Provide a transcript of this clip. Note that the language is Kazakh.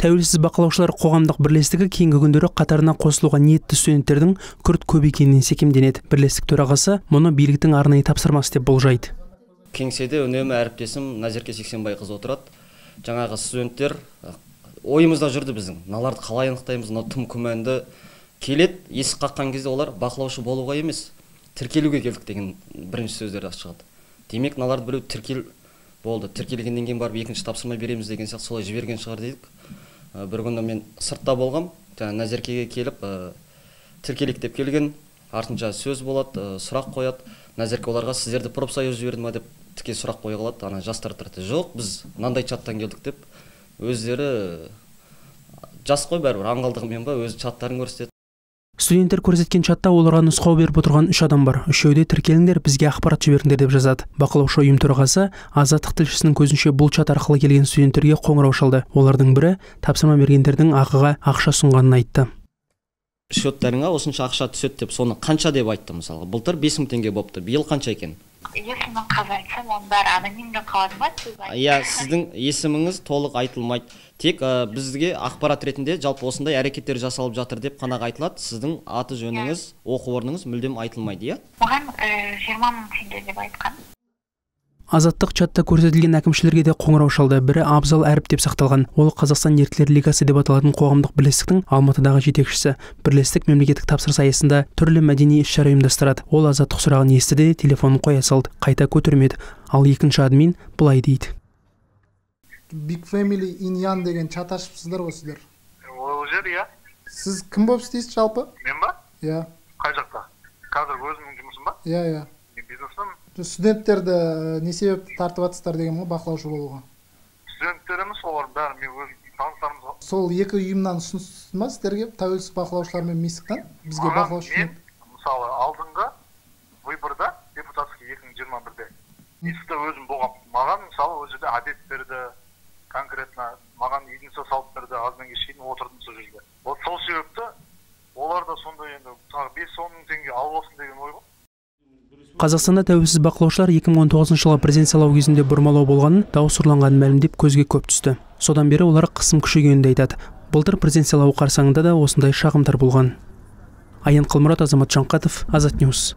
Тәуелсіз бақылаушылар қоғамдық бірлестігі кейінгі күндері қатарына қосылуға ниетті студенттердің күрт көп екенінен секемденеді. Бірлестік төрағасы мұны биліктің арнайы тапсырмасы деп болжайды. Кеңседе үнемі әріптесім Назерке Сексенбайқызы отырады. Жаңағы студенттер ойымызда жүрді біздің. Наларды қалай анықтаймыз, тым күмәнді келет, есік қаққан кезде олар бақылаушы болуға емес, тіркелуге келдік деген бірінші сөздер шығады. Демек, наларды біреу тіркел болды. Тіркелгеннен кейін барып екінші тапсырма береміз деген сияқты солай жіберген шығар дедік. Бір күні мен сыртта болғам, Назеркеге келіп, тіркелік деп келген, артынша сөз болады, сұрақ қояды. Назерке оларға сіздерді пропсоюз жіберді ма деп тіке сұрақ қоя қалады. Ана жастар тұрды. Жоқ, біз мынандай чаттан келдік деп, өздері жас қой бәрібір, аңғалдығымен ба, өз чаттарын көрсетеді. Студенттер көрсеткен чатта оларға нұсқау беріп отырған 3 адам бар. Үшеуде тіркеліңдер, бізге ақпарат жіберіңдер деп жазады. Бақылаушы ұйым төрағасы Азаттық тілшісінің көзінше бұл чат арқылы келген студенттерге қоңырау шалды. Олардың бірі тапсырма бергендердің ақыға ақша сұнғанын айтты. Счеттарыңа осынша ақша түседі деп, соны қанша деп айтты мысалы. Былтыр 5000 теңге болыпты. Биыл қанша екен? Есімін қазір айтсам, оның бәрі анонимді қалады ма? Иә, сіздің есіміңіз толық айтылмайды. Тек бізге ақпарат ретінде жалпы осындай әрекеттер жасалып жатыр деп қана айтылады. Сіздің аты жөніңіз, оқу орныңыз мүлдем айтылмайды, иә? Маған 20 мың теңге деп айтқан. Азаттық чатта көрсетілген әкімшілерге де қоңырау шалды. Бірі Абзал Әріп деп сақталған. Ол Қазақстан еріктілер лигасы деп аталатын қоғамдық бірлестіктің Алматыдағы жетекшісі. Бірлестік мемлекеттік тапсырыс аясында түрлі мәдени іс-шара ұйымдастырады. Ол Азаттық сұрағын естіді де телефонын қоя салды. Қайта көтермеді. Ал екінші админ былай дейді. Big Family in Yan деген чат ашыпсыздар ғой сіздер. Ол жер, иә. Сіз кім болып істейсіз жалпы? Мен ба? Иә. Қай жақта? Қазір өзімнің жұмысым ба? Иә, иә. Бизнесім. Студенттерді не себепті тартып атсыздар деген ғой бақылаушы болуға? Студенттеріміз олар бәрі мен өзім таныстарымыз ғой. Сол екі ұйымнан ұсыныс ма сіздерге, тәуелсіз бақылаушылар мен мисықтан? Бізге бақылаушы. Мен мысалы алдыңғы выборда депутатский 2021-де мисықта өзім болғам. Маған мысалы ол жерде әдет берді, конкретно маған единица салып берді, аздан кешейін отырдым сол жерде. Вот сол себепті олар да сондай енді 5-10 мың теңге алып алсын деген ой ғой. Қазақстанда тәуелсіз бақылаушылар 2019 жылы президент сайлау кезінде бұрмалау болғанын, дауыс ұрланғанын мәлімдеп көзге көп түсті. Содан бері олар қысым күшейгенін айтады. Былтыр президент сайлауы қарсаңында да осындай шағымдар болған. Аян Қалмұрат, Азамат Жанқатов, Азат Ньюс.